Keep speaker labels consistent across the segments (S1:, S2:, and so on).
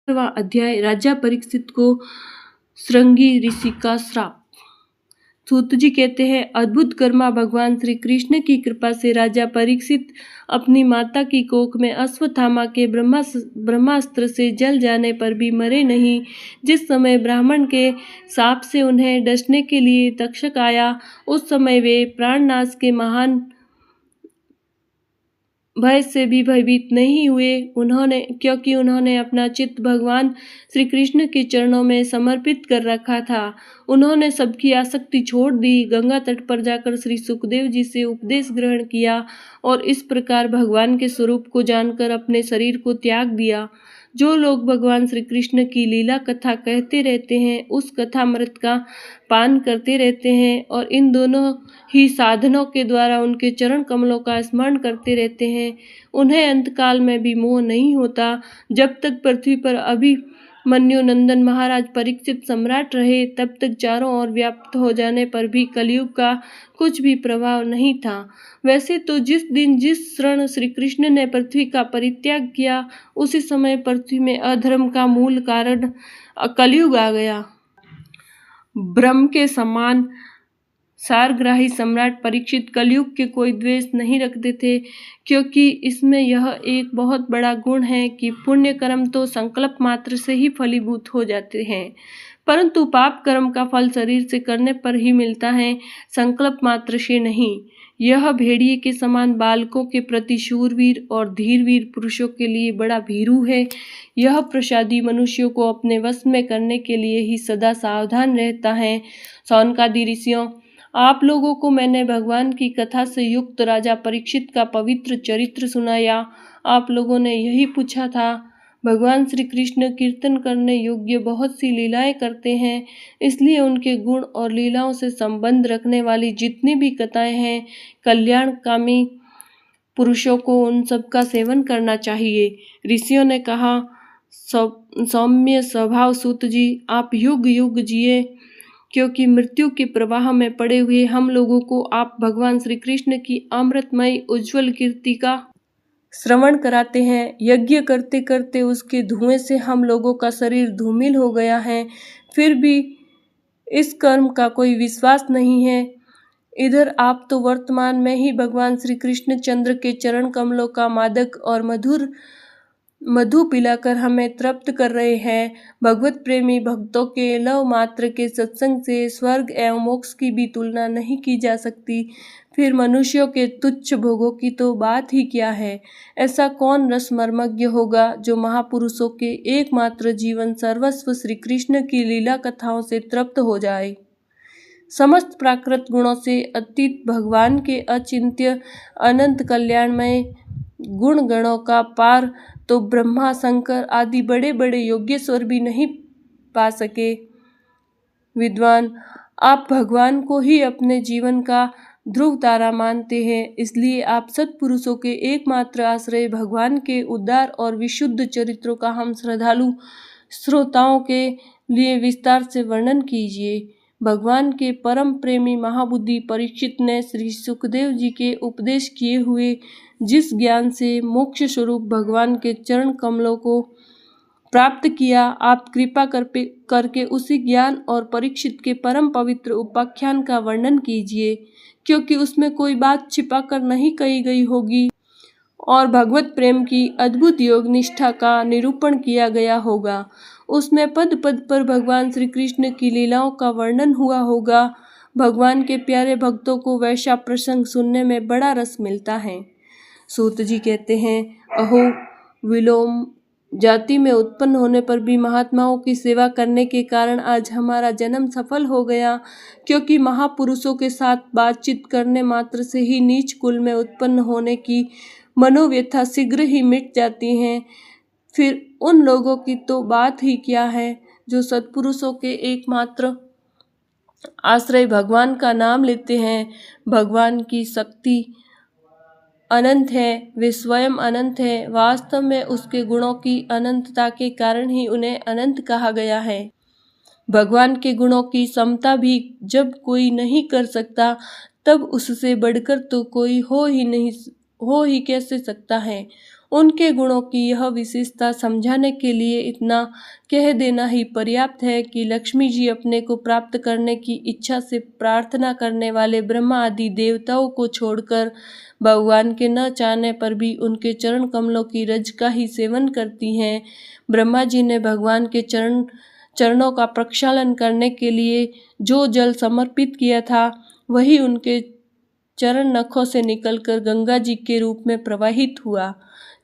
S1: अध्याय राजा परीक्षित को श्रृंगी ऋषि का श्राप। सूत जी कहते हैं, अद्भुत कर्मा भगवान श्री कृष्ण की कृपा से राजा परीक्षित अपनी माता की कोख में अश्वत्थामा के ब्रह्मास्त्र से जल जाने पर भी मरे नहीं। जिस समय ब्राह्मण के शाप से उन्हें डसने के लिए तक्षक आया, उस समय वे प्राणनाश के महान भय से भी भयभीत नहीं हुए, क्योंकि उन्होंने अपना चित्त भगवान श्री कृष्ण के चरणों में समर्पित कर रखा था। उन्होंने सबकी आसक्ति छोड़ दी, गंगा तट पर जाकर श्री सुखदेव जी से उपदेश ग्रहण किया और इस प्रकार भगवान के स्वरूप को जानकर अपने शरीर को त्याग दिया। जो लोग भगवान श्री कृष्ण की लीला कथा कहते रहते हैं, उस कथामृत का पान करते रहते हैं और इन दोनों ही साधनों के द्वारा उनके चरण कमलों का स्मरण करते रहते हैं, उन्हें अंतकाल में भी मोह नहीं होता। जब तक पृथ्वी पर अभिमन्यु नंदन महाराज परीक्षित सम्राट रहे, तब तक चारों ओर व्याप्त हो जाने पर भी कलयुग का कुछ भी प्रभाव नहीं था। वैसे तो जिस दिन जिस क्षण श्री कृष्ण ने पृथ्वी का परित्याग किया, उसी समय पृथ्वी में अधर्म का मूल कारण कलयुग आ गया। ब्रह्म के समान सारग्राही सम्राट परीक्षित कलयुग के कोई द्वेष नहीं रखते थे, क्योंकि इसमें यह एक बहुत बड़ा गुण है कि पुण्य कर्म तो संकल्प मात्र से ही फलीभूत हो जाते हैं, परंतु पाप कर्म का फल शरीर से करने पर ही मिलता है, संकल्प मात्र से नहीं। यह भेड़िए के समान बालकों के प्रति शूरवीर और धीरवीर पुरुषों के लिए बड़ा भीरू है। यह प्रसादी मनुष्यों को अपने वश में करने के लिए ही सदा सावधान रहता है। शौनकादि ऋषियों, आप लोगों को मैंने भगवान की कथा से युक्त राजा परीक्षित का पवित्र चरित्र सुनाया। आप लोगों ने यही पूछा था। भगवान श्री कृष्ण कीर्तन करने योग्य बहुत सी लीलाएं करते हैं, इसलिए उनके गुण और लीलाओं से संबंध रखने वाली जितनी भी कथाएं हैं, कल्याणकामी पुरुषों को उन सब का सेवन करना चाहिए। ऋषियों ने कहा, सौम्य स्वभाव सूत जी, आप युग युग जिए, क्योंकि मृत्यु के प्रवाह में पड़े हुए हम लोगों को आप भगवान श्री कृष्ण की अमृतमयी उज्जवल कीर्ति का श्रवण कराते हैं। यज्ञ करते करते उसके धुएं से हम लोगों का शरीर धूमिल हो गया है, फिर भी इस कर्म का कोई विश्वास नहीं है। इधर आप तो वर्तमान में ही भगवान श्री कृष्ण चंद्र के चरण कमलों का मादक और मधु पिलाकर हमें तृप्त कर रहे हैं। भगवत प्रेमी भक्तों के लव मात्र के सत्संग से स्वर्ग एवं मोक्ष की भी तुलना नहीं की जा सकती, फिर मनुष्यों के तुच्छ भोगों की तो बात ही क्या है। ऐसा कौन रसमर्मज्ञ होगा जो महापुरुषों के एकमात्र जीवन सर्वस्व श्री कृष्ण की लीला कथाओं से तृप्त हो जाए। समस्त प्राकृत गुणों से अतीत भगवान के अचिंत्य अनंत कल्याणमय गुण गणों का पार तो ब्रह्मा शंकर आदि बड़े बड़े योगेश्वर भी नहीं पा सके। विद्वान, आप भगवान को ही अपने जीवन का ध्रुव तारा मानते हैं, इसलिए आप सत्पुरुषों के एकमात्र आश्रय भगवान के उदार और विशुद्ध चरित्रों का हम श्रद्धालु श्रोताओं के लिए विस्तार से वर्णन कीजिए। भगवान के परम प्रेमी महाबुद्धि परीक्षित ने श्री सुखदेव जी के उपदेश किए हुए जिस ज्ञान से मोक्ष स्वरूप भगवान के चरण कमलों को प्राप्त किया, आप कृपा करके उसी ज्ञान और परीक्षित के परम पवित्र उपाख्यान का वर्णन कीजिए, क्योंकि उसमें कोई बात छिपाकर नहीं कही गई होगी और भगवत प्रेम की अद्भुत योग निष्ठा का निरूपण किया गया होगा। उसमें पद पद पर भगवान श्री कृष्ण की लीलाओं का वर्णन हुआ होगा। भगवान के प्यारे भक्तों को वैसा प्रसंग सुनने में बड़ा रस मिलता है। सूत जी कहते हैं, अहो, विलोम जाति में उत्पन्न होने पर भी महात्माओं की सेवा करने के कारण आज हमारा जन्म सफल हो गया, क्योंकि महापुरुषों के साथ बातचीत करने मात्र से ही नीच कुल में उत्पन्न होने की मनोव्यथा शीघ्र ही मिट जाती हैं। फिर उन लोगों की तो बात ही क्या है जो सत्पुरुषों के एकमात्र आश्रय भगवान का नाम लेते हैं। भगवान की शक्ति अनंत है, वे स्वयं अनंत है। वास्तव में उसके गुणों की अनंतता के कारण ही उन्हें अनंत कहा गया है। भगवान के गुणों की समता भी जब कोई नहीं कर सकता, तब उससे बढ़कर तो कोई हो ही कैसे सकता है। उनके गुणों की यह विशेषता समझाने के लिए इतना कह देना ही पर्याप्त है कि लक्ष्मी जी अपने को प्राप्त करने की इच्छा से प्रार्थना करने वाले ब्रह्मा आदि देवताओं को छोड़कर भगवान के न चाहने पर भी उनके चरण कमलों की रज का ही सेवन करती हैं। ब्रह्मा जी ने भगवान के चरणों का प्रक्षालन करने के लिए जो जल समर्पित किया था वही उनके चरण नखों से निकलकर गंगा जी के रूप में प्रवाहित हुआ।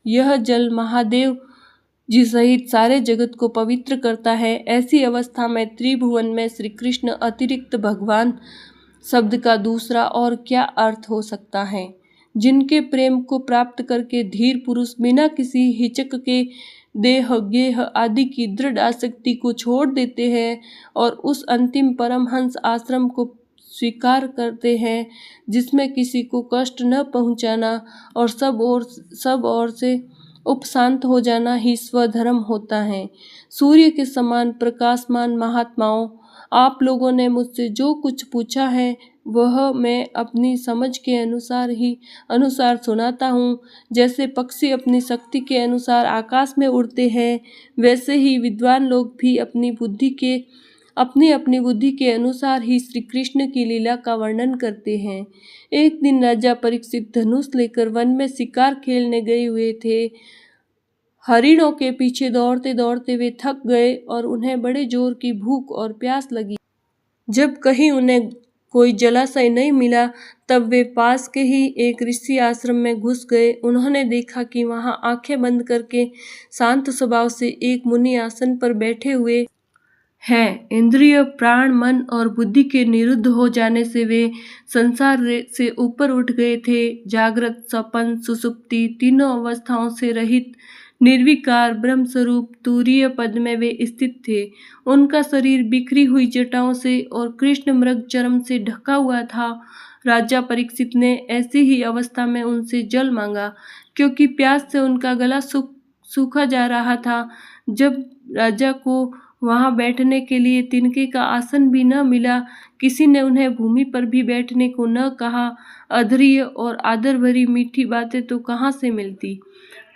S1: यह जल महादेव जी सहित सारे जगत को पवित्र करता है। ऐसी अवस्था में त्रिभुवन में श्री कृष्ण अतिरिक्त भगवान शब्द का दूसरा और क्या अर्थ हो सकता है। जिनके प्रेम को प्राप्त करके धीर पुरुष बिना किसी हिचक के देह गेह आदि की दृढ़ आसक्ति को छोड़ देते हैं और उस अंतिम परमहंस आश्रम को स्वीकार करते हैं जिसमें किसी को कष्ट न पहुंचाना और सब ओर से उपशांत हो जाना ही स्वधर्म होता है। सूर्य के समान प्रकाशमान महात्माओं, आप लोगों ने मुझसे जो कुछ पूछा है वह मैं अपनी समझ के अनुसार सुनाता हूँ। जैसे पक्षी अपनी शक्ति के अनुसार आकाश में उड़ते हैं, वैसे ही विद्वान लोग भी अपनी अपनी बुद्धि के अनुसार ही श्री कृष्ण की लीला का वर्णन करते हैं। एक दिन राजा परीक्षित धनुष लेकर वन में शिकार खेलने गए हुए थे। हरिणों के पीछे दौड़ते दौड़ते वे थक गए और उन्हें बड़े जोर की भूख और प्यास लगी। जब कहीं उन्हें कोई जलाशय नहीं मिला तब वे पास के ही एक ऋषि आश्रम में घुस गए। उन्होंने देखा कि वहां आंखें बंद करके शांत स्वभाव से एक मुनि आसन पर बैठे हुए हैं। इंद्रिय प्राण मन और बुद्धि के निरुद्ध हो जाने से वे संसार से ऊपर उठ गए थे। जागृत स्वप्न सुषुप्ति तीनों अवस्थाओं से रहित निर्विकार ब्रह्म स्वरूप तुरीय पद में वे स्थित थे। उनका शरीर बिखरी हुई जटाओं से और कृष्ण मृग चर्म से ढका हुआ था। राजा परीक्षित ने ऐसी ही अवस्था में उनसे जल मांगा, क्योंकि प्यास से उनका गला सूखा जा रहा था। जब राजा को वहां बैठने के लिए तिनके का आसन भी न मिला, किसी ने उन्हें भूमि पर भी बैठने को न कहा, अधर्य और आदर भरी मीठी बातें तो कहाँ से मिलती।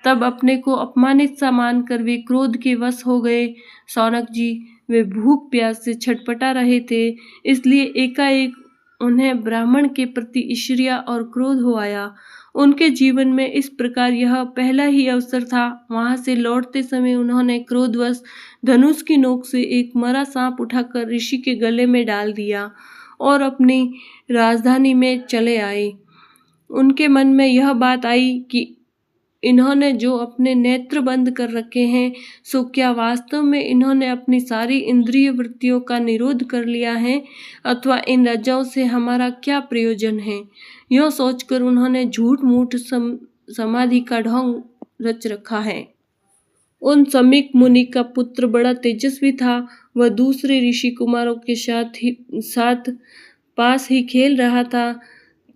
S1: तब अपने को अपमानित सा मानकर वे क्रोध के वश हो गए। शौनक जी, वे भूख प्यास से छटपटा रहे थे, इसलिए एकाएक उन्हें ब्राह्मण के प्रति ईर्ष्या और क्रोध हो आया। उनके जीवन में इस प्रकार यह पहला ही अवसर था। वहां से लौटते समय उन्होंने क्रोधवश धनुष की नोक से एक मरा सांप उठाकर ऋषि के गले में डाल दिया और अपनी राजधानी में चले आए। उनके मन में यह बात आई कि इन्होंने जो अपने नेत्र बंद कर रखे हैं, सो क्या वास्तव में इन्होंने अपनी सारी इंद्रिय वृत्तियों का निरोध कर लिया है, अथवा इन रज्जाओं से हमारा क्या प्रयोजन है। यह सोचकर उन्होंने झूठ मूठ समाधि का ढोंग रच रखा है। उन समीक मुनि का पुत्र बड़ा तेजस्वी था। वह दूसरे ऋषि कुमारों के साथ पास ही खेल रहा था।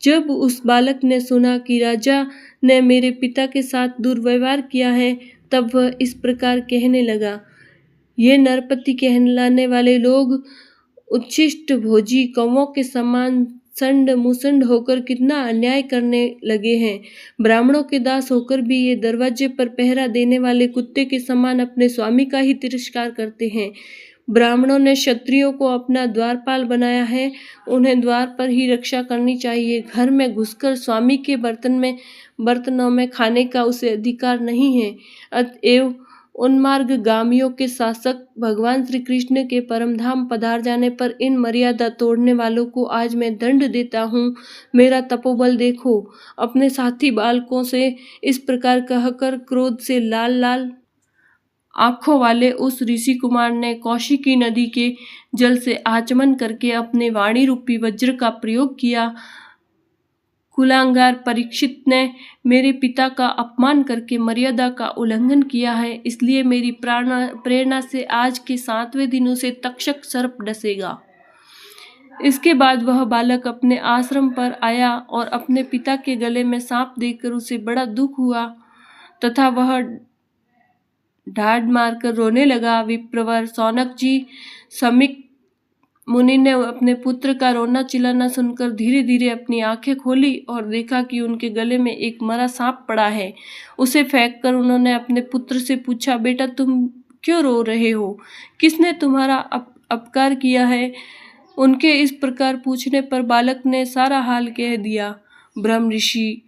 S1: जब उस बालक ने सुना कि राजा ने मेरे पिता के साथ दुर्व्यवहार किया है, तब वह इस प्रकार कहने लगा, ये नरपति कहलाने वाले लोग उच्छिष्ट भोजी कौवों के समान संड मुसंड होकर कितना अन्याय करने लगे हैं। ब्राह्मणों के दास होकर भी ये दरवाजे पर पहरा देने वाले कुत्ते के समान अपने स्वामी का ही तिरस्कार करते हैं। ब्राह्मणों ने क्षत्रियों को अपना द्वारपाल बनाया है, उन्हें द्वार पर ही रक्षा करनी चाहिए। घर में घुसकर स्वामी के बर्तनों में खाने का उसे अधिकार नहीं है। अतएव उन्मार्ग गामियों के शासक भगवान श्री कृष्ण के परम धाम पधार जाने पर इन मर्यादा तोड़ने वालों को आज मैं दंड देता हूँ। मेरा तपोबल देखो। अपने साथी बालकों से इस प्रकार कहकर क्रोध से लाल लाल आंखों वाले उस ऋषि कुमार ने कौशिकी नदी के जल से आचमन करके अपने वाणी रूपी वज्र का प्रयोग किया। कुलांगार परीक्षित ने मेरे पिता का अपमान करके मर्यादा का उल्लंघन किया है, इसलिए मेरी प्रेरणा से आज के 7वें दिन उसे तक्षक सर्प डसेगा। इसके बाद वह बालक अपने आश्रम पर आया और अपने पिता के गले में सांप देखकर उसे बड़ा दुख हुआ तथा वह ढाढ़ मारकर रोने लगा। विप्रवर शौनक जी, समीक मुनि ने अपने पुत्र का रोना चिल्लाना सुनकर धीरे धीरे अपनी आंखें खोली और देखा कि उनके गले में एक मरा सांप पड़ा है। उसे फेंककर उन्होंने अपने पुत्र से पूछा, बेटा तुम क्यों रो रहे हो? किसने तुम्हारा अपकार किया है? उनके इस प्रकार पूछने पर बालक ने सारा हाल कह दिया। ब्रह्म ऋषि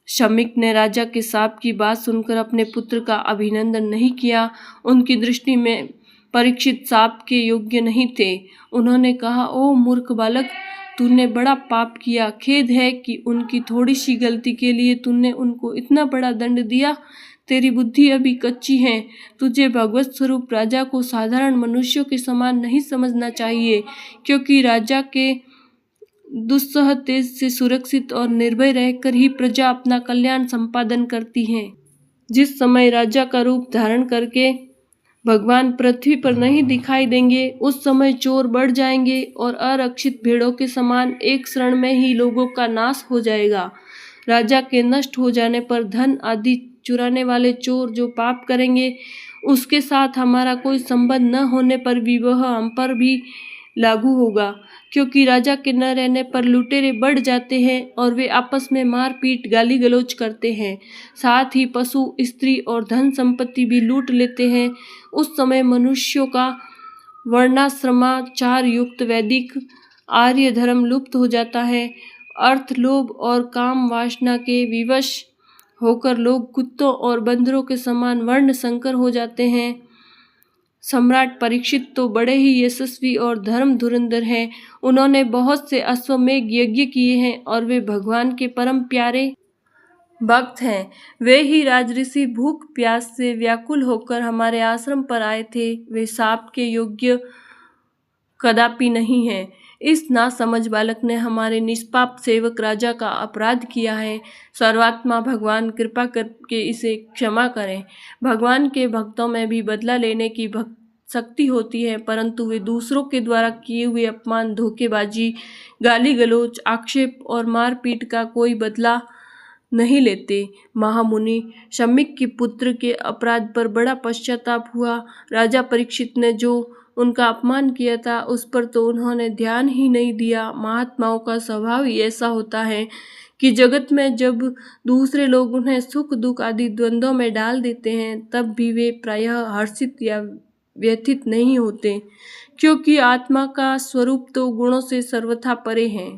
S1: शमीक ने राजा के शाप की बात सुनकर अपने पुत्र का अभिनंदन नहीं किया। उनकी दृष्टि में परीक्षित शाप के योग्य नहीं थे। उन्होंने कहा, ओ मूर्ख बालक, तूने बड़ा पाप किया। खेद है कि उनकी थोड़ी सी गलती के लिए तूने उनको इतना बड़ा दंड दिया। तेरी बुद्धि अभी कच्ची है। तुझे भगवत स्वरूप राजा को साधारण मनुष्यों के समान नहीं समझना चाहिए, क्योंकि राजा के दुस्सह तेज से सुरक्षित और निर्भय रहकर ही प्रजा अपना कल्याण संपादन करती है। जिस समय राजा का रूप धारण करके भगवान पृथ्वी पर नहीं दिखाई देंगे, उस समय चोर बढ़ जाएंगे और अरक्षित भेड़ों के समान एक क्षण में ही लोगों का नाश हो जाएगा। राजा के नष्ट हो जाने पर धन आदि चुराने वाले चोर जो पाप करेंगे, उसके साथ हमारा कोई संबंध न होने पर भी वह हम पर भी लागू होगा, क्योंकि राजा के न रहने पर लुटेरे बढ़ जाते हैं और वे आपस में मारपीट गाली गलौज करते हैं। साथ ही पशु, स्त्री और धन संपत्ति भी लूट लेते हैं। उस समय मनुष्यों का वर्णाश्रमाचार युक्त वैदिक आर्य धर्म लुप्त हो जाता है। अर्थ, लोभ और काम वासना के विवश होकर लोग कुत्तों और बंदरों के समान वर्ण संकर हो जाते हैं। सम्राट परीक्षित तो बड़े ही यशस्वी और धर्म धुरंधर हैं। उन्होंने बहुत से अश्वमेध यज्ञ किए हैं और वे भगवान के परम प्यारे भक्त हैं। वे ही राजऋषि भूख प्यास से व्याकुल होकर हमारे आश्रम पर आए थे। वे शाप के योग्य कदापि नहीं है। इस नासमझ बालक ने हमारे निष्पाप सेवक राजा का अपराध किया है। सर्वात्मा भगवान कृपा करके इसे क्षमा करें। भगवान के भक्तों में भी बदला लेने की शक्ति होती है, परंतु वे दूसरों के द्वारा किए हुए अपमान, धोखेबाजी, गाली गलौज, आक्षेप और मारपीट का कोई बदला नहीं लेते। महामुनि शमीक के पुत्र के अपराध पर बड़ा पश्चाताप हुआ। राजा परीक्षित ने जो उनका अपमान किया था, उस पर तो उन्होंने ध्यान ही नहीं दिया। महात्माओं का स्वभाव ही ऐसा होता है कि जगत में जब दूसरे लोग उन्हें सुख दुख आदि द्वंद्वों में डाल देते हैं, तब भी वे प्रायः हर्षित या व्यथित नहीं होते, क्योंकि आत्मा का स्वरूप तो गुणों से सर्वथा परे है।